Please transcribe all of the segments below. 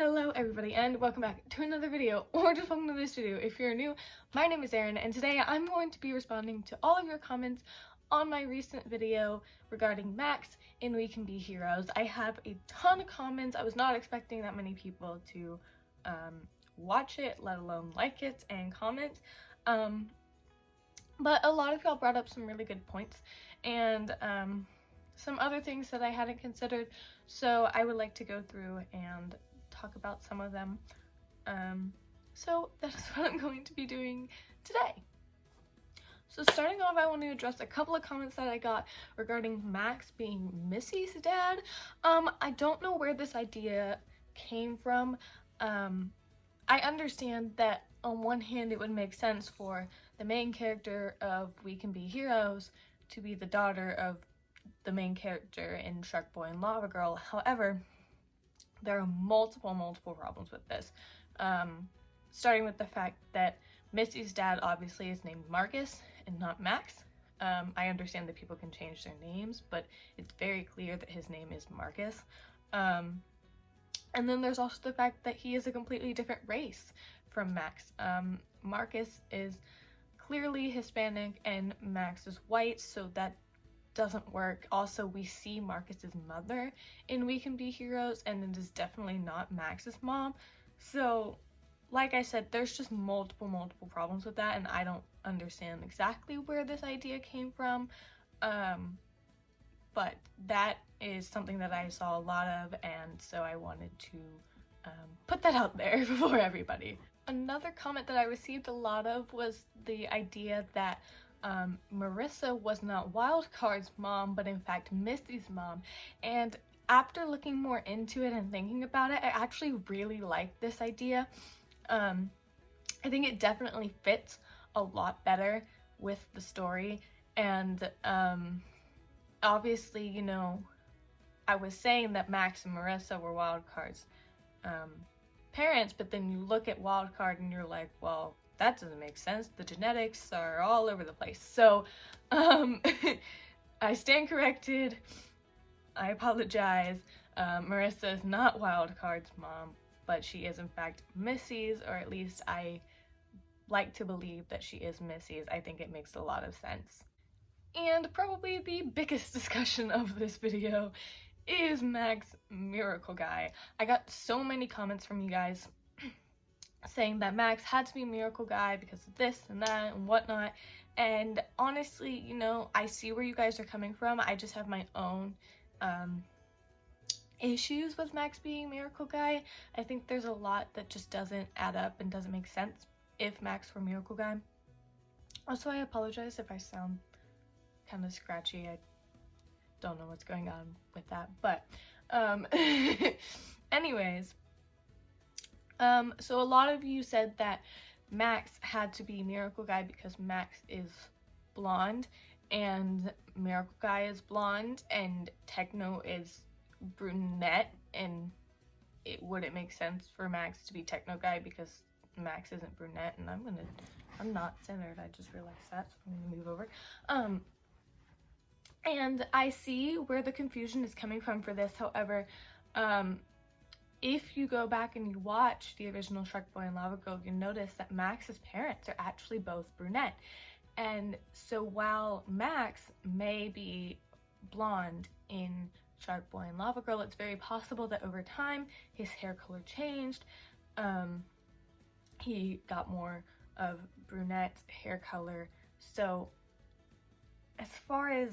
Hello everybody and welcome back to another video, or just welcome to this video if you're new. My name is Erin and today I'm going to be responding to all of your comments on my recent video regarding Max in We Can Be Heroes. I have a ton of comments. I was not expecting that many people to watch it, let alone like it and comment. But a lot of y'all brought up some really good points and some other things that I hadn't considered, so I would like to go through and talk about some of them. So that is what I'm going to be doing today. So starting off, I want to address a couple of comments that I got regarding Max being Missy's dad. I don't know where this idea came from. I understand that on one hand it would make sense for the main character of We Can Be Heroes to be the daughter of the main character in Shark Boy and Lava Girl. However, there are multiple problems with this. Starting with the fact that Missy's dad obviously is named Marcus and not Max. I understand that people can change their names, but it's very clear that his name is Marcus. And then there's also the fact that he is a completely different race from Max. Marcus is clearly Hispanic and Max is white, so that doesn't work. Also, we see Marcus's mother in We Can Be Heroes, and it is definitely not Max's mom. So, like I said, there's just multiple problems with that, and I don't understand exactly where this idea came from. But that is something that I saw a lot of, and so I wanted to put that out there for everybody. Another comment that I received a lot of was the idea that Marissa was not Wildcard's mom, but in fact Missy's mom. And after looking more into it and thinking about it, I actually really like this idea. I think it definitely fits a lot better with the story. And obviously, you know, I was saying that Max and Marissa were Wildcard's parents, but then you look at Wildcard and you're like, well, that doesn't make sense. The genetics are all over the place. So, I stand corrected. I apologize. Marissa is not Wildcard's mom, but she is in fact Missy's, or at least I like to believe that she is Missy's. I think it makes a lot of sense. And probably the biggest discussion of this video is Max Miracle Guy. I got so many comments from you guys saying that Max had to be Miracle Guy because of this and that and whatnot, and honestly, you know, I see where you guys are coming from. I just have my own issues with Max being Miracle Guy. I think there's a lot that just doesn't add up and doesn't make sense if Max were Miracle Guy. Also, I apologize if I sound kind of scratchy. I don't know what's going on with that, but anyways, so a lot of you said that Max had to be Miracle Guy because Max is blonde and Miracle Guy is blonde and Techno is brunette, and it wouldn't make sense for Max to be Techno Guy because Max isn't brunette. And I'm not centered, I just realized that, so I'm gonna move over. And I see where the confusion is coming from for this. However, if you go back and you watch the original Shark Boy and Lava Girl, you'll notice that Max's parents are actually both brunette. And so while Max may be blonde in Shark Boy and Lava Girl, it's very possible that over time his hair color changed. He got more of brunette hair color. So as far as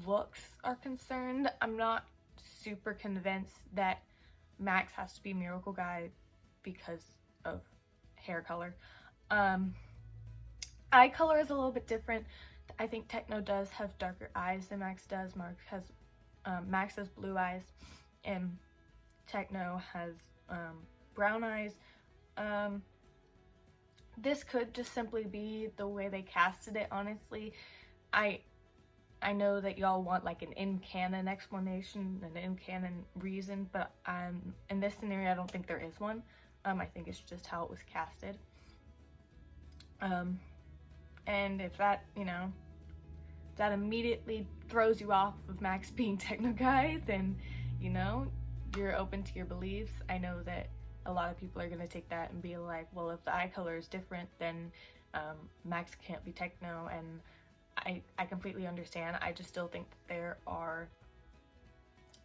looks are concerned, I'm not super convinced that Max has to be Miracle Guy because of hair color. Eye color is a little bit different. I think Techno does have darker eyes than Max does. Max has blue eyes and Techno has brown eyes. This could just simply be the way they casted it, honestly. I know that y'all want like an in-canon explanation, an in-canon reason, but in this scenario I don't think there is one. I think it's just how it was casted. And if that, you know, that immediately throws you off of Max being Techno Guy, then, you know, you're open to your beliefs. I know that a lot of people are going to take that and be like, well, if the eye color is different, then Max can't be Techno, and I completely understand. I just still think that there are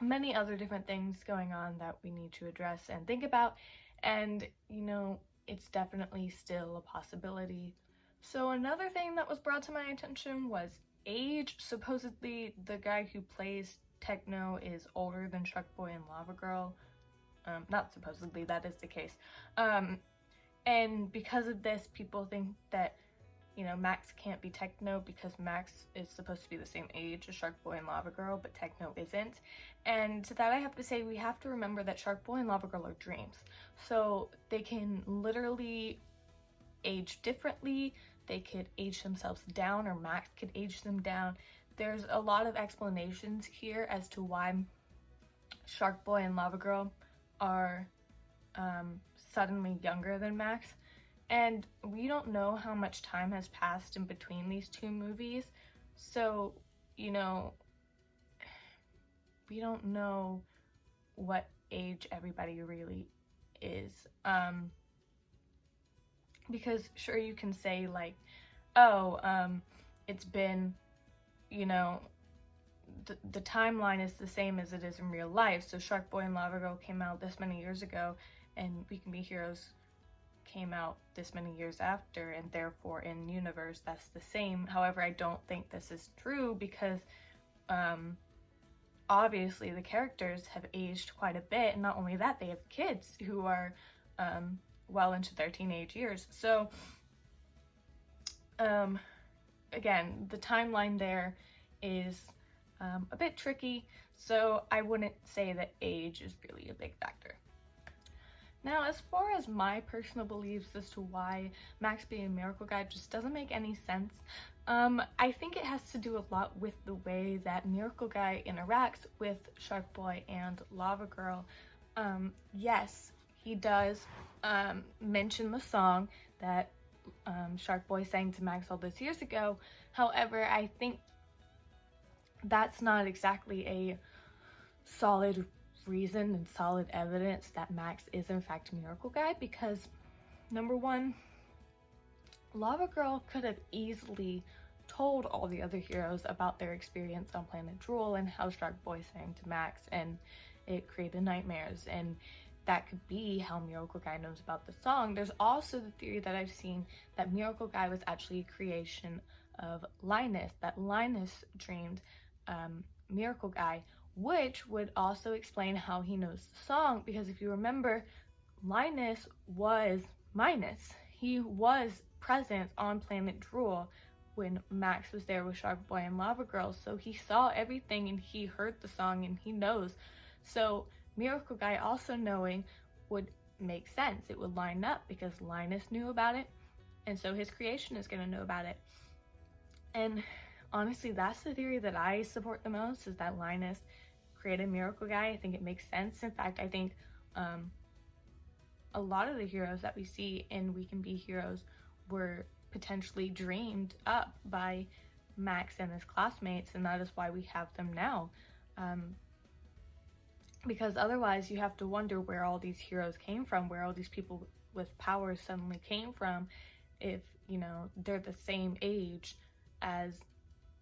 many other different things going on that we need to address and think about, and you know, it's definitely still a possibility. So another thing that was brought to my attention was age. Supposedly the guy who plays Techno is older than Shark Boy and Lava Girl. Not supposedly, that is the case. And because of this, people think that, you know, Max can't be Techno because Max is supposed to be the same age as Shark Boy and Lava Girl, but Techno isn't. And to that I have to say, we have to remember that Shark Boy and Lava Girl are dreams. So they can literally age differently. They could age themselves down, or Max could age them down. There's a lot of explanations here as to why Shark Boy and Lava Girl are suddenly younger than Max. And we don't know how much time has passed in between these two movies. So, you know, we don't know what age everybody really is. Because sure, you can say like, oh, it's been, you know, the timeline is the same as it is in real life. So Shark Boy and Lava Girl came out this many years ago, and We Can Be Heroes came out this many years after, and therefore in universe that's the same. However, I don't think this is true because obviously the characters have aged quite a bit, and not only that, they have kids who are well into their teenage years. So again, the timeline there is a bit tricky, so I wouldn't say that age is really a big factor. Now, as far as my personal beliefs as to why Max being a miracle guy just doesn't make any sense, I think it has to do a lot with the way that Miracle Guy interacts with Shark Boy and Lava Girl. Yes, he does mention the song that Shark Boy sang to Max all those years ago. However, I think that's not exactly a solid reason and solid evidence that Max is in fact Miracle Guy, because number one, Lava Girl could have easily told all the other heroes about their experience on Planet Drool and how Shark Boy sang to Max and it created nightmares, and that could be how Miracle Guy knows about the song. There's also the theory that I've seen that Miracle Guy was actually a creation of Linus, that Linus dreamed Miracle Guy, which would also explain how he knows the song, because if you remember, Linus was Minus. He was present on Planet Drool when Max was there with Shark Boy and Lava Girl, so he saw everything and he heard the song and he knows. So Miracle Guy also knowing would make sense. It would line up because Linus knew about it, and so his creation is going to know about it. And honestly, that's the theory that I support the most, is that Linus created Miracle Guy. I think it makes sense. In fact, I think a lot of the heroes that we see in We Can Be Heroes were potentially dreamed up by Max and his classmates, and that is why we have them now. Because otherwise you have to wonder where all these heroes came from, where all these people with powers suddenly came from, if, you know, they're the same age as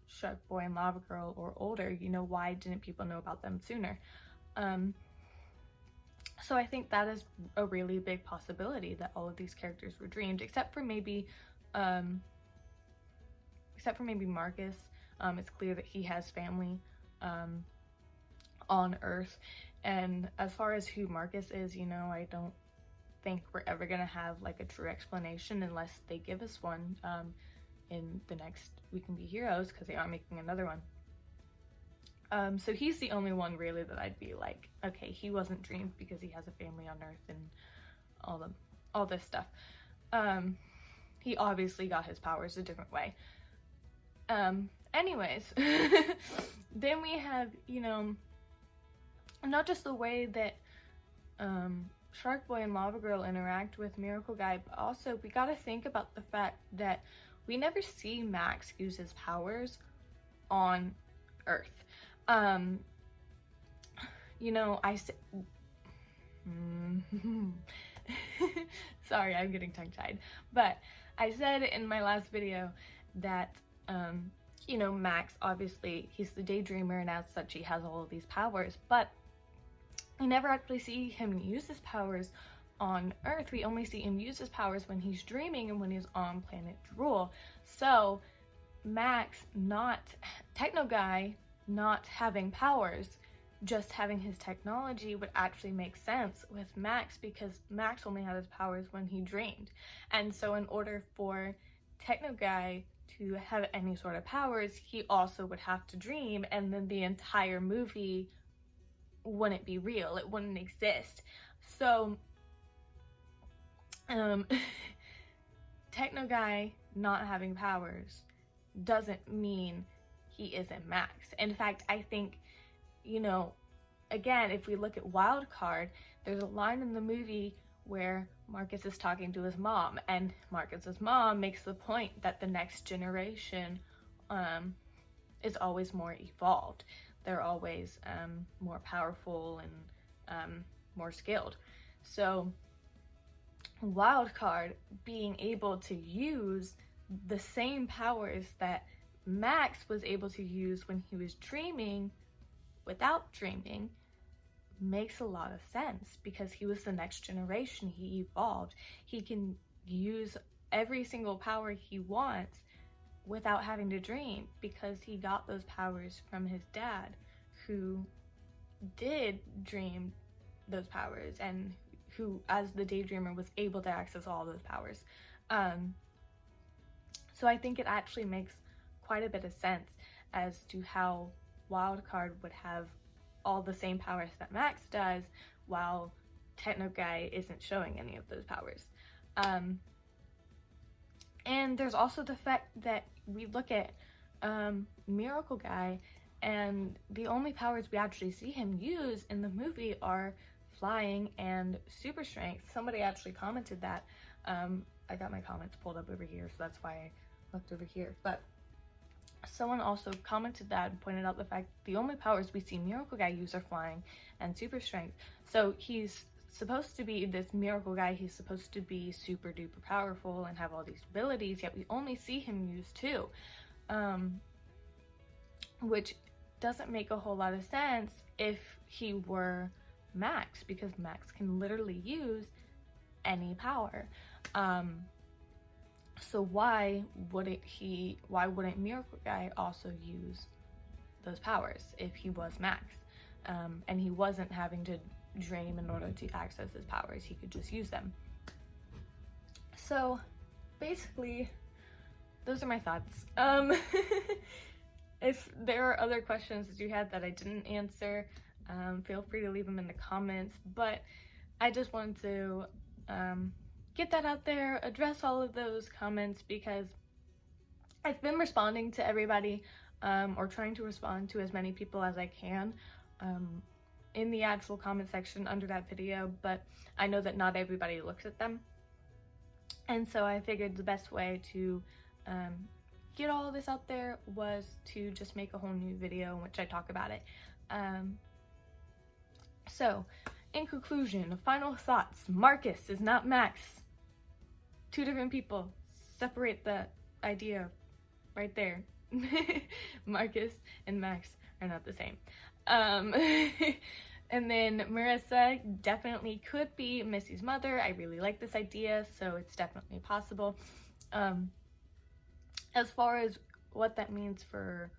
Shark Boy and Lava Girl or older. You know, why didn't people know about them sooner? So I think that is a really big possibility, that all of these characters were dreamed, except for maybe Marcus. It's clear that he has family on Earth, and as far as who Marcus is, you know, I don't think we're ever gonna have like a true explanation unless they give us one in the next We Can Be Heroes, because they are making another one. So he's the only one really that I'd be like, okay, he wasn't dreamed because he has a family on Earth and all this stuff. He obviously got his powers a different way. Anyways, then we have, you know, not just the way that Shark Boy and Lava Girl interact with Miracle Guy, but also we gotta think about the fact that we never see Max use his powers on Earth. You know, Sorry, I'm getting tongue-tied. But I said in my last video that, you know, Max, obviously, he's the daydreamer, and as such, he has all of these powers, but we never actually see him use his powers on Earth. We only see him use his powers when he's dreaming and when he's on planet Drool. So Max, Techno Guy, not having powers, just having his technology would actually make sense with Max, because Max only had his powers when he dreamed. And so in order for Techno Guy to have any sort of powers, he also would have to dream, and then the entire movie wouldn't be real. It wouldn't exist. So Techno Guy not having powers doesn't mean he isn't Max. In fact, I think, you know, again, if we look at Wild Card, there's a line in the movie where Marcus is talking to his mom, and Marcus's mom makes the point that the next generation is always more evolved. They're always more powerful and more skilled. So Wild Card being able to use the same powers that Max was able to use when he was dreaming without dreaming makes a lot of sense, because he was the next generation. He evolved. He can use every single power he wants without having to dream, because he got those powers from his dad, who did dream those powers and who, as the daydreamer, was able to access all those powers. So I think it actually makes quite a bit of sense as to how Wild Card would have all the same powers that Max does, while Techno Guy isn't showing any of those powers. And there's also the fact that we look at Miracle Guy, and the only powers we actually see him use in the movie are flying and super strength. Somebody actually commented that. I got my comments pulled up over here, so that's why I looked over here. But someone also commented that and pointed out the fact that the only powers we see Miracle Guy use are flying and super strength. So he's supposed to be this Miracle Guy, he's supposed to be super duper powerful and have all these abilities, yet we only see him use two, which doesn't make a whole lot of sense if he were Max, because Max can literally use any power. So why wouldn't Miracle Guy also use those powers if he was Max? And he wasn't having to dream in order to access his powers, he could just use them. So basically, those are my thoughts. If there are other questions that you had that I didn't answer, feel free to leave them in the comments, but I just wanted to get that out there, address all of those comments, because I've been responding to everybody, or trying to respond to as many people as I can in the actual comment section under that video, but I know that not everybody looks at them, and so I figured the best way to get all of this out there was to just make a whole new video in which I talk about it. So in conclusion, final thoughts: Marcus is not Max. Two different people. Separate the idea right there. Marcus and Max are not the same. And then Marissa definitely could be Missy's mother. I really like this idea, so it's definitely possible. As far as what that means for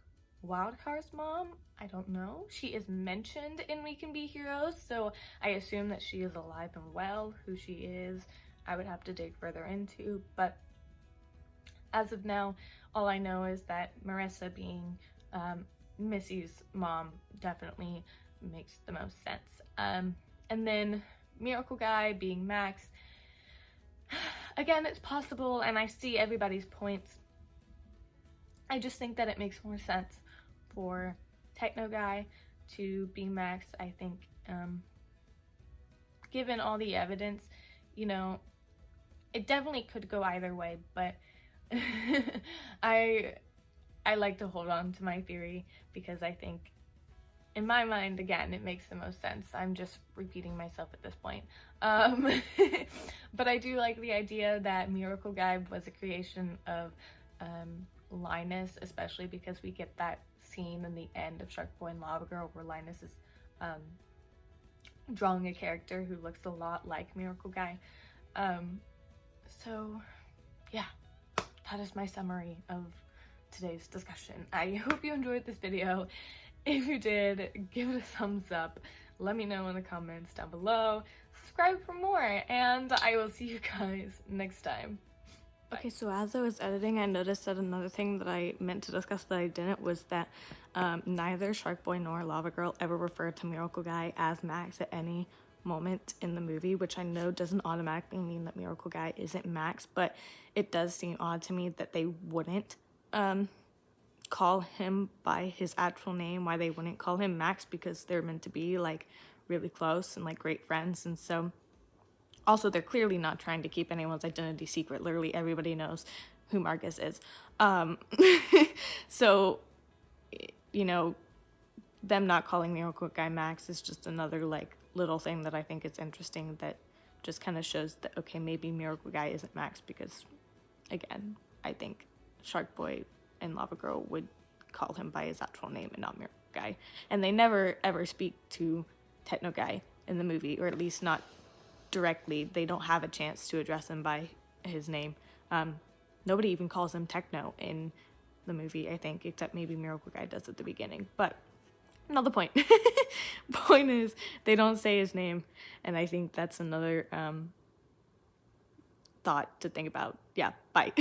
Wildcard's mom, I don't know. She is mentioned in We Can Be Heroes, so I assume that she is alive and well. Who she is, I would have to dig further into, but as of now, all I know is that Marissa being Missy's mom definitely makes the most sense. And then Miracle Guy being Max, again, it's possible, and I see everybody's points. I just think that it makes more sense for Techno Guy to be Max. I think, given all the evidence, you know, it definitely could go either way, but I like to hold on to my theory, because I think in my mind, again, it makes the most sense. I'm just repeating myself at this point. But I do like the idea that Miracle Guy was a creation of Linus, especially because we get that scene in the end of Shark Boy and Lava Girl where Linus is drawing a character who looks a lot like Miracle Guy. So yeah, that is my summary of today's discussion. I hope you enjoyed this video. If you did, give it a thumbs up. Let me know in the comments down below. Subscribe for more, and I will see you guys next time. Bye. Okay, so as I was editing, I noticed that another thing that I meant to discuss that I didn't was that neither Shark Boy nor Lava Girl ever referred to Miracle Guy as Max at any moment in the movie, which I know doesn't automatically mean that Miracle Guy isn't Max, but it does seem odd to me that they wouldn't call him by his actual name, why they wouldn't call him Max, because they're meant to be like really close and like great friends. And so also they're clearly not trying to keep anyone's identity secret. Literally everybody knows who Marcus is. So, you know, them not calling Miracle Guy Max is just another like little thing that I think is interesting, that just kind of shows that, okay, maybe Miracle Guy isn't Max, because again, I think Shark Boy and Lava Girl would call him by his actual name and not Miracle Guy. And they never ever speak to Techno Guy in the movie, or at least not directly. They don't have a chance to address him by his name. Nobody even calls him Techno in the movie, I think, except maybe Miracle Guy does at the beginning. But not the point. Point is, they don't say his name, and I think that's another thought to think about. Yeah, bye.